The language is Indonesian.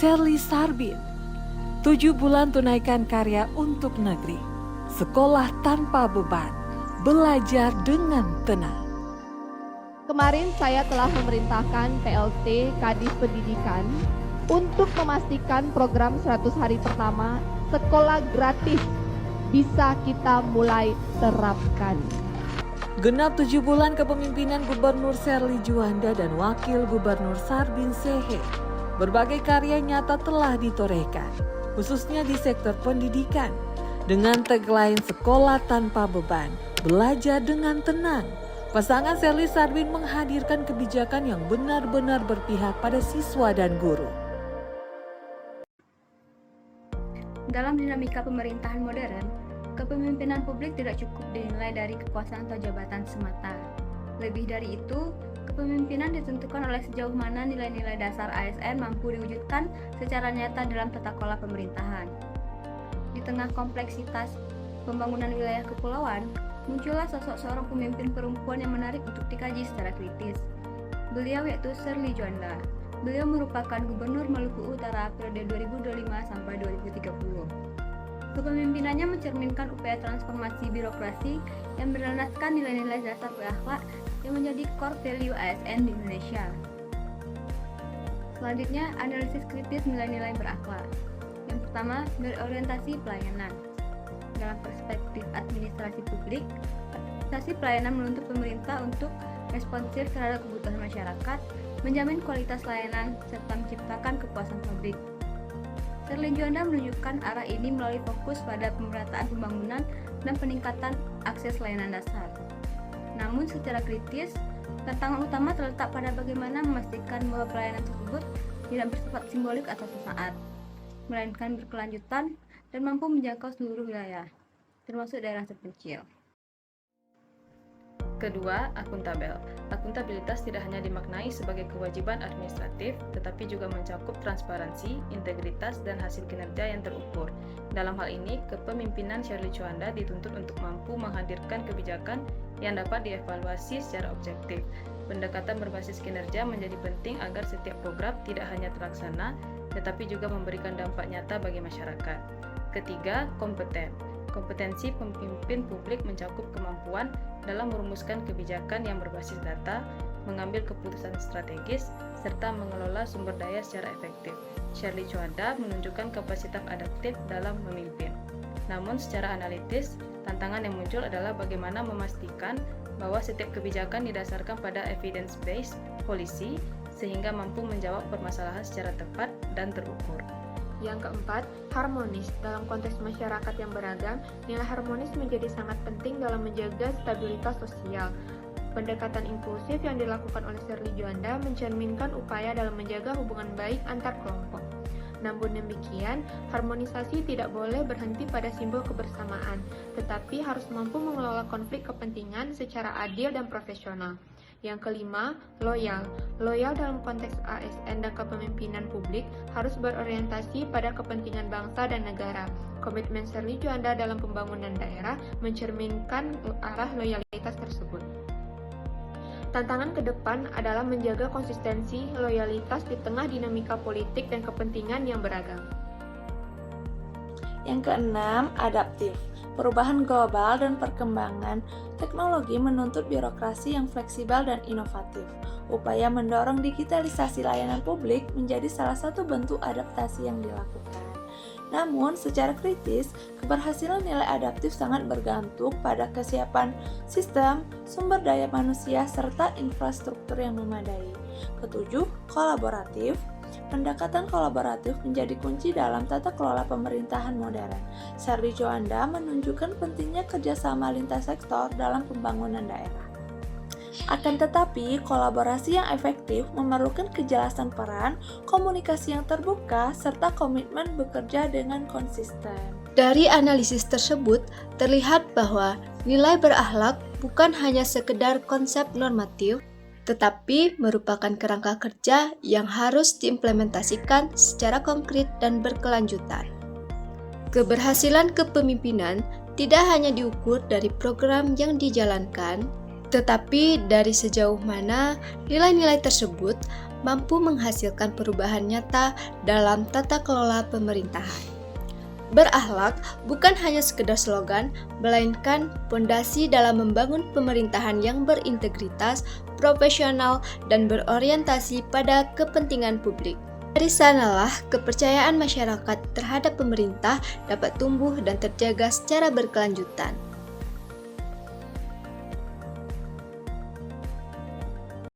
Sherly Sarbin. 7 bulan tunaikan karya untuk negeri. Sekolah tanpa beban. Belajar dengan tenang. Kemarin saya telah memerintahkan PLT Kadis Pendidikan untuk memastikan program 100 hari pertama sekolah gratis bisa kita mulai terapkan. Genap 7 bulan kepemimpinan Gubernur Sherly Juanda dan Wakil Gubernur Sarbin Sehe, berbagai karya nyata telah ditorehkan, khususnya di sektor pendidikan. Dengan tagline sekolah tanpa beban, belajar dengan tenang, pasangan Sherly Sarbin menghadirkan kebijakan yang benar-benar berpihak pada siswa dan guru. Dalam dinamika pemerintahan modern, kepemimpinan publik tidak cukup dinilai dari kekuasaan atau jabatan semata. Lebih dari itu, kepemimpinan ditentukan oleh sejauh mana nilai-nilai dasar ASN mampu diwujudkan secara nyata dalam tata kelola pemerintahan. Di tengah kompleksitas pembangunan wilayah kepulauan, muncullah sosok seorang pemimpin perempuan yang menarik untuk dikaji secara kritis. Beliau yaitu Sherly Juanda. Beliau merupakan Gubernur Maluku Utara periode 2025 sampai 2030. Kepemimpinannya mencerminkan upaya transformasi birokrasi yang berlandaskan nilai-nilai dasar berakhlak yang menjadi core value ASN di Indonesia. Selanjutnya, analisis kritis nilai-nilai berakhlak. Yang pertama, berorientasi pelayanan. Dalam perspektif administrasi publik, administrasi pelayanan menuntut pemerintah untuk responsif terhadap kebutuhan masyarakat, menjamin kualitas layanan, serta menciptakan kepuasan publik. Sherly Juanda menunjukkan arah ini melalui fokus pada pemerataan pembangunan dan peningkatan akses layanan dasar. Namun secara kritis, tantangan utama terletak pada bagaimana memastikan bahwa pelayanan tersebut tidak bersifat simbolik atau sesaat, melainkan berkelanjutan dan mampu menjangkau seluruh wilayah, termasuk daerah terpencil. Kedua, akuntabel. Akuntabilitas tidak hanya dimaknai sebagai kewajiban administratif, tetapi juga mencakup transparansi, integritas, dan hasil kinerja yang terukur. Dalam hal ini, kepemimpinan Sherly Juanda dituntut untuk mampu menghadirkan kebijakan yang dapat dievaluasi secara objektif. Pendekatan berbasis kinerja menjadi penting agar setiap program tidak hanya terlaksana, tetapi juga memberikan dampak nyata bagi masyarakat. Ketiga, kompeten. Kompetensi pemimpin publik mencakup kemampuan dalam merumuskan kebijakan yang berbasis data, mengambil keputusan strategis, serta mengelola sumber daya secara efektif. Sherly Juanda menunjukkan kapasitas adaptif dalam memimpin. Namun secara analitis, tantangan yang muncul adalah bagaimana memastikan bahwa setiap kebijakan didasarkan pada evidence-based policy sehingga mampu menjawab permasalahan secara tepat dan terukur. Yang keempat, harmonis. Dalam konteks masyarakat yang beragam, nilai harmonis menjadi sangat penting dalam menjaga stabilitas sosial. Pendekatan inklusif yang dilakukan oleh Sherly Juanda mencerminkan upaya dalam menjaga hubungan baik antar kelompok. Namun demikian, harmonisasi tidak boleh berhenti pada simbol kebersamaan, tetapi harus mampu mengelola konflik kepentingan secara adil dan profesional. Yang kelima, loyal. Loyal dalam konteks ASN dan kepemimpinan publik harus berorientasi pada kepentingan bangsa dan negara. Komitmen Sherly Juanda dalam pembangunan daerah mencerminkan arah loyalitas tersebut. Tantangan ke depan adalah menjaga konsistensi loyalitas di tengah dinamika politik dan kepentingan yang beragam. Yang keenam, adaptif. Perubahan global dan perkembangan teknologi menuntut birokrasi yang fleksibel dan inovatif. Upaya mendorong digitalisasi layanan publik menjadi salah satu bentuk adaptasi yang dilakukan. Namun, secara kritis, keberhasilan nilai adaptif sangat bergantung pada kesiapan sistem, sumber daya manusia, serta infrastruktur yang memadai. Ketujuh, kolaboratif. Pendekatan kolaboratif menjadi kunci dalam tata kelola pemerintahan modern. Sherly Juanda menunjukkan pentingnya kerjasama lintas sektor dalam pembangunan daerah. Akan tetapi, kolaborasi yang efektif memerlukan kejelasan peran, komunikasi yang terbuka, serta komitmen bekerja dengan konsisten. Dari analisis tersebut, terlihat bahwa nilai berakhlak bukan hanya sekedar konsep normatif, tetapi merupakan kerangka kerja yang harus diimplementasikan secara konkret dan berkelanjutan. Keberhasilan kepemimpinan tidak hanya diukur dari program yang dijalankan, Tetapi dari sejauh mana nilai-nilai tersebut mampu menghasilkan perubahan nyata dalam tata kelola pemerintahan. Berakhlak bukan hanya sekedar slogan, melainkan pondasi dalam membangun pemerintahan yang berintegritas, profesional, dan berorientasi pada kepentingan publik. Dari sanalah kepercayaan masyarakat terhadap pemerintah dapat tumbuh dan terjaga secara berkelanjutan.